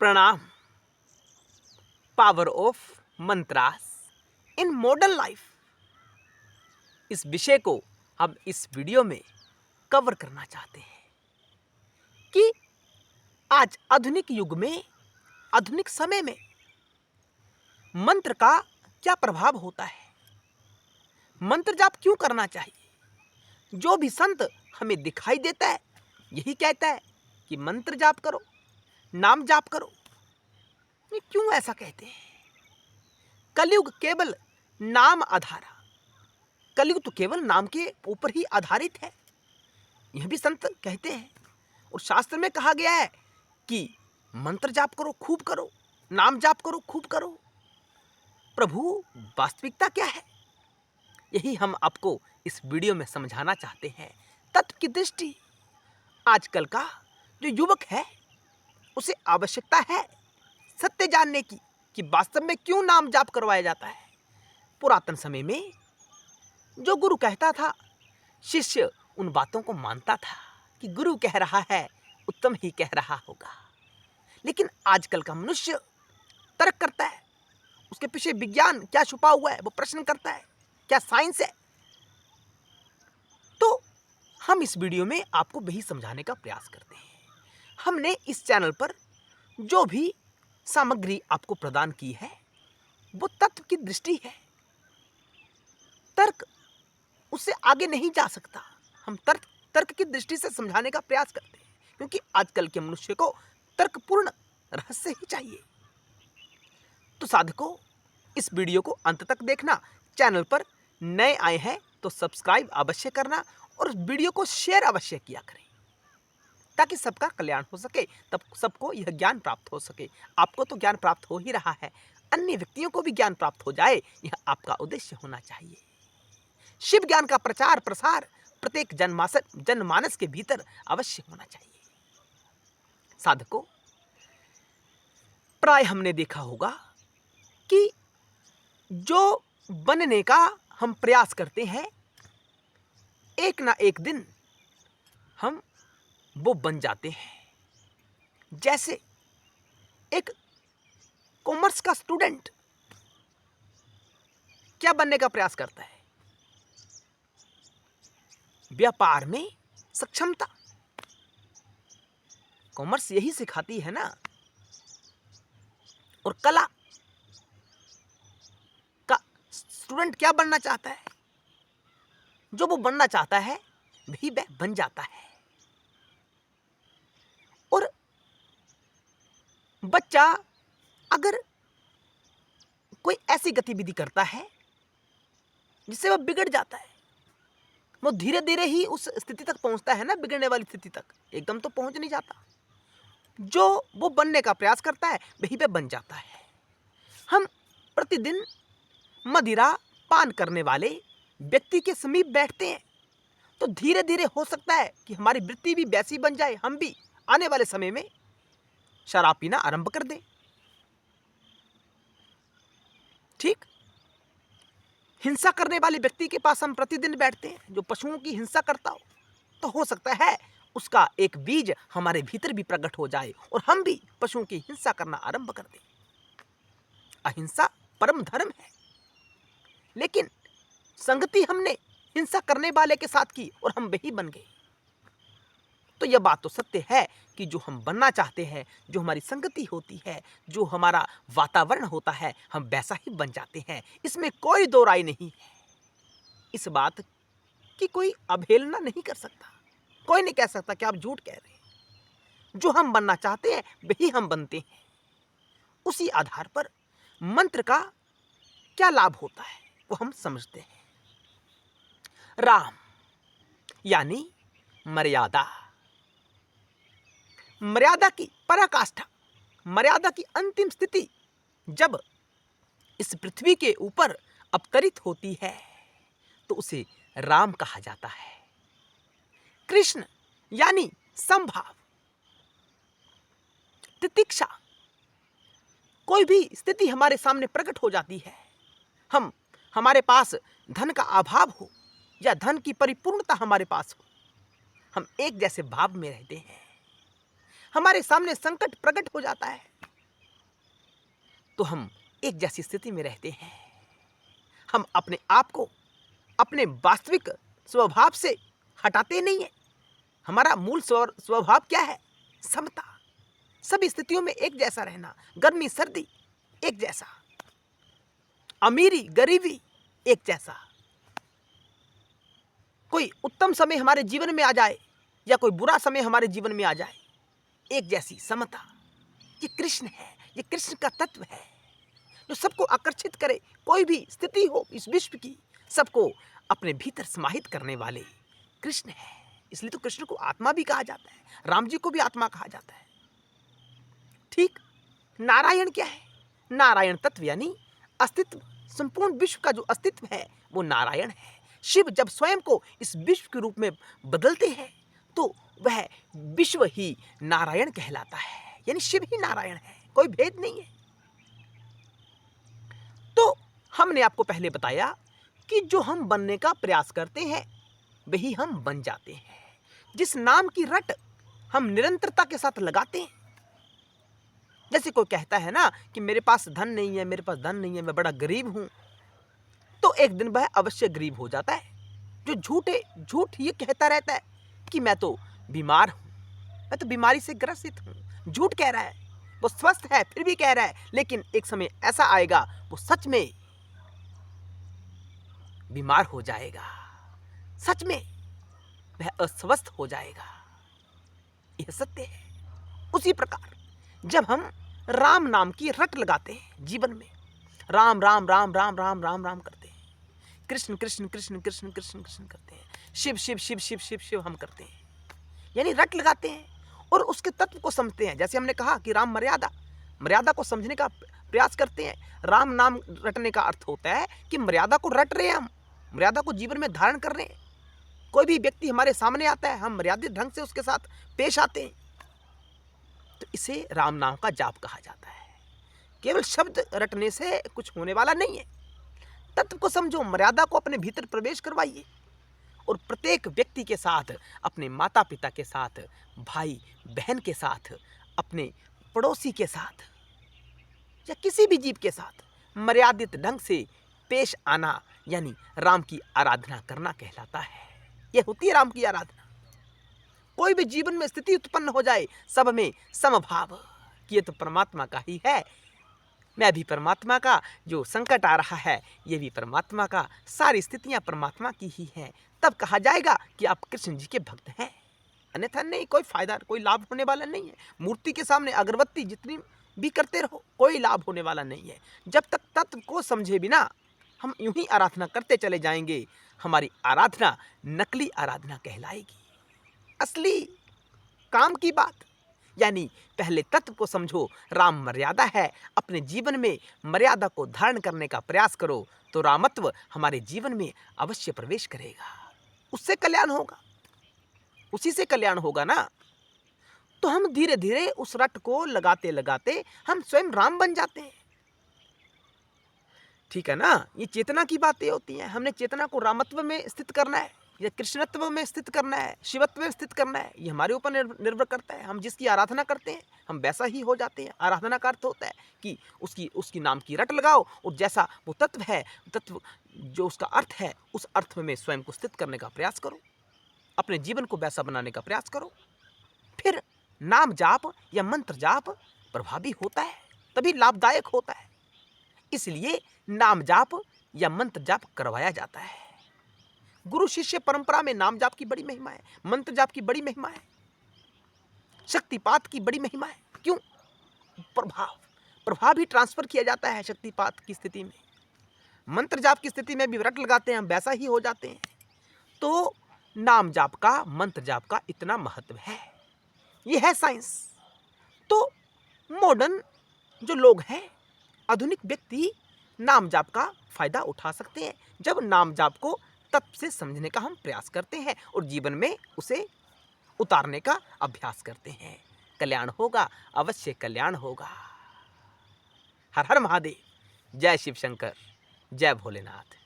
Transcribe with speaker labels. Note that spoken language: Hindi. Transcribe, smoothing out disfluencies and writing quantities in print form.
Speaker 1: प्रणाम। Power of mantras in modern life, इस विषय को हम इस वीडियो में कवर करना चाहते हैं कि आज आधुनिक युग में, आधुनिक समय में मंत्र का क्या प्रभाव होता है, मंत्र जाप क्यों करना चाहिए। जो भी संत हमें दिखाई देता है यही कहता है कि मंत्र जाप करो, नाम जाप करो। ये क्यों ऐसा कहते हैं? कलयुग केवल नाम आधारा, कलयुग तो केवल नाम के ऊपर ही आधारित है, यह भी संत कहते हैं। और शास्त्र में कहा गया है कि मंत्र जाप करो, खूब करो, नाम जाप करो, खूब करो। प्रभु वास्तविकता क्या है, यही हम आपको इस वीडियो में समझाना चाहते हैं। तत्व की दृष्टि, आजकल का जो युवक है उसे आवश्यकता है सत्य जानने की कि वास्तव में क्यों नाम जाप करवाया जाता है। पुरातन समय में जो गुरु कहता था, शिष्य उन बातों को मानता था कि गुरु कह रहा है, उत्तम ही कह रहा होगा। लेकिन आजकल का मनुष्य तर्क करता है, उसके पीछे विज्ञान क्या छुपा हुआ है वो प्रश्न करता है, क्या साइंस है। तो हम इस वीडियो में आपको वही समझाने का प्रयास करते हैं। हमने इस चैनल पर जो भी सामग्री आपको प्रदान की है वो तत्व की दृष्टि है, तर्क उससे आगे नहीं जा सकता। हम तर्क की दृष्टि से समझाने का प्रयास करते हैं, क्योंकि आजकल के मनुष्य को तर्कपूर्ण रहस्य ही चाहिए। तो साधकों, इस वीडियो को अंत तक देखना। चैनल पर नए आए हैं तो सब्सक्राइब अवश्य करना और वीडियो को शेयर अवश्य किया करें, ताकि सबका कल्याण हो सके, तब सबको यह ज्ञान प्राप्त हो सके। आपको तो ज्ञान प्राप्त हो ही रहा है, अन्य व्यक्तियों को भी ज्ञान प्राप्त हो जाए, यह आपका उद्देश्य होना चाहिए। शिव ज्ञान का प्रचार प्रसार प्रत्येक जनमानस के भीतर अवश्य होना चाहिए। साधकों, प्राय हमने देखा होगा कि जो बनने का हम प्रयास करते हैं, एक ना एक दिन हम वो बन जाते हैं। जैसे एक कॉमर्स का स्टूडेंट क्या बनने का प्रयास करता है? व्यापार में सक्षमता। कॉमर्स यही सिखाती है ना। और कला का स्टूडेंट क्या बनना चाहता है? जो वो बनना चाहता है वही वह बन जाता है। और बच्चा अगर कोई ऐसी गतिविधि करता है जिससे वह बिगड़ जाता है, वो धीरे धीरे ही उस स्थिति तक पहुंचता है ना, बिगड़ने वाली स्थिति तक, एकदम तो पहुंच नहीं जाता। जो वो बनने का प्रयास करता है वही पे बन जाता है। हम प्रतिदिन मदिरा पान करने वाले व्यक्ति के समीप बैठते हैं तो धीरे धीरे हो सकता है कि हमारी वृत्ति भी वैसी बन जाए, हम भी आने वाले समय में शराब पीना आरंभ कर दें। ठीक, हिंसा करने वाले व्यक्ति के पास हम प्रतिदिन बैठते हैं, जो पशुओं की हिंसा करता हो हो सकता है उसका एक बीज हमारे भीतर भी प्रकट हो जाए और हम भी पशुओं की हिंसा करना आरंभ कर दें। अहिंसा परम धर्म है, लेकिन संगति हमने हिंसा करने वाले के साथ की और हम वही बन गए। तो यह बात तो सत्य है कि जो हम बनना चाहते हैं, जो हमारी संगति होती है, जो हमारा वातावरण होता है, हम वैसा ही बन जाते हैं। इसमें कोई दो राय नहीं है। इस बात की कोई अवहेलना नहीं कर सकता, कोई नहीं कह सकता कि आप झूठ कह रहे हैं। जो हम बनना चाहते हैं वही हम बनते हैं। उसी आधार पर मंत्र का क्या लाभ होता है वो हम समझते हैं। राम यानी मर्यादा, मर्यादा की पराकाष्ठा, मर्यादा की अंतिम स्थिति जब इस पृथ्वी के ऊपर अवतरित होती है तो उसे राम कहा जाता है। कृष्ण यानी समभाव, तितिक्षा, कोई भी स्थिति हमारे सामने प्रकट हो जाती है, हमारे पास धन का अभाव हो या धन की परिपूर्णता हमारे पास हो, हम एक जैसे भाव में रहते हैं। हमारे सामने संकट प्रकट हो जाता है, तो हम एक जैसी स्थिति में रहते हैं। हम अपने आप को अपने वास्तविक स्वभाव से हटाते नहीं है। हमारा मूल स्वभाव क्या है? समता। सभी स्थितियों में एक जैसा रहना, गर्मी सर्दी एक जैसा, अमीरी गरीबी एक जैसा। कोई उत्तम समय हमारे जीवन में आ जाए या कोई बुरा समय हमारे जीवन में आ जाए, एक जैसी समता। ये कृष्ण है, ये कृष्ण का तत्व है जो सबको आकर्षित करे। कोई भी स्थिति हो इस विश्व की, सबको अपने भीतर समाहित करने वाले कृष्ण है। इसलिए तो कृष्ण को आत्मा भी कहा जाता है, राम जी को भी आत्मा कहा जाता है। ठीक। नारायण क्या है? नारायण तत्व यानी अस्तित्व। संपूर्ण विश्व का जो अस्तित्व है वो नारायण है। शिव जब स्वयं को इस विश्व के रूप में बदलते हैं तो वह विश्व ही नारायण कहलाता है, यानी शिव ही नारायण है, कोई भेद नहीं है। तो हमने आपको पहले बताया कि जो हम बनने का प्रयास करते हैं वही हम बन जाते हैं। जिस नाम की रट हम निरंतरता के साथ लगाते हैं, जैसे कोई कहता है ना कि मेरे पास धन नहीं है, मेरे पास धन नहीं है, मैं बड़ा गरीब हूं, तो एक दिन वह अवश्य गरीब हो जाता है। जो झूठ ये कहता रहता है कि मैं तो बीमार हूं, मैं तो बीमारी से ग्रसित हूं, झूठ कह रहा है। वो स्वस्थ है फिर भी कह रहा है, लेकिन एक समय ऐसा आएगा वो सच में बीमार हो जाएगा, सच में वह अस्वस्थ हो जाएगा। यह सत्य है। उसी प्रकार जब हम राम नाम की रट लगाते हैं जीवन में, राम राम राम राम राम राम राम करते हैं, कृष्ण कृष्ण कृष्ण कृष्ण कृष्ण कृष्ण करते हैं, शिव शिव शिव शिव शिव शिव हम करते हैं, यानी रट लगाते हैं और उसके तत्व को समझते हैं। जैसे हमने कहा कि राम मर्यादा को समझने का प्रयास करते हैं। राम नाम रटने का अर्थ होता है कि मर्यादा को रट रहे हैं, हम मर्यादा को जीवन में धारण कर रहे हैं। कोई भी व्यक्ति हमारे सामने आता है, हम मर्यादित ढंग से उसके साथ पेश आते हैं, तो इसे राम नाम का जाप कहा जाता है। केवल शब्द रटने से कुछ होने वाला नहीं है। तत्व को समझो, मर्यादा को अपने भीतर प्रवेश करवाइए और प्रत्येक व्यक्ति के साथ, अपने माता पिता के साथ, भाई बहन के साथ, अपने पड़ोसी के साथ या किसी भी जीव के साथ मर्यादित ढंग से पेश आना यानी राम की आराधना करना कहलाता है। यह होती है राम की आराधना। कोई भी जीवन में स्थिति उत्पन्न हो जाए, सब में समभाव कि ये तो परमात्मा का ही है, मैं भी परमात्मा का, जो संकट आ रहा है ये भी परमात्मा का, सारी स्थितियां परमात्मा की ही हैं, तब कहा जाएगा कि आप कृष्ण जी के भक्त हैं। अन्यथा नहीं, कोई फायदा, कोई लाभ होने वाला नहीं है। मूर्ति के सामने अगरबत्ती जितनी भी करते रहो, कोई लाभ होने वाला नहीं है। जब तक तत्व को समझे बिना हम यूं ही आराधना करते चले जाएंगे, हमारी आराधना नकली आराधना कहलाएगी। असली काम की बात यानी पहले तत्व को समझो, राम मर्यादा है, अपने जीवन में मर्यादा को धारण करने का प्रयास करो तो रामत्व हमारे जीवन में अवश्य प्रवेश करेगा। उससे कल्याण होगा, उसी से कल्याण होगा ना। तो हम धीरे धीरे उस रट को लगाते लगाते हम स्वयं राम बन जाते हैं। ठीक है ना। ये चेतना की बातें होती हैं। हमने चेतना को रामत्व में स्थित करना है या कृष्णत्व में स्थित करना है, शिवत्व में स्थित करना है, ये हमारे ऊपर निर्भर करता है। हम जिसकी आराधना करते हैं हम वैसा ही हो जाते हैं। आराधना का अर्थ होता है कि उसकी नाम की रट लगाओ और जैसा वो तत्व है, तत्व जो उसका अर्थ है, उस अर्थ में स्वयं को स्थित करने का प्रयास करो, अपने जीवन को वैसा बनाने का प्रयास करो। फिर नाम जाप या मंत्र जाप प्रभावी होता है, तभी लाभदायक होता है। इसलिए नाम जाप या मंत्र जाप करवाया जाता है। गुरु शिष्य परंपरा में नाम जाप की बड़ी महिमा है, मंत्र जाप की बड़ी महिमा है, शक्तिपात की बड़ी महिमा है। क्यों? प्रभाव ही ट्रांसफर किया जाता है शक्तिपात की स्थिति में। मंत्र जाप की स्थिति में भी रट लगाते हैं हम, वैसा ही हो जाते हैं। तो नाम जाप का, मंत्र जाप का इतना महत्व है, यह है साइंस। तो मॉडर्न जो लोग हैं, आधुनिक व्यक्ति नाम जाप का फायदा उठा सकते हैं जब नाम जाप को तत्व से समझने का हम प्रयास करते हैं और जीवन में उसे उतारने का अभ्यास करते हैं। कल्याण होगा, अवश्य कल्याण होगा। हर हर महादेव। जय शिव शंकर, जय भोलेनाथ।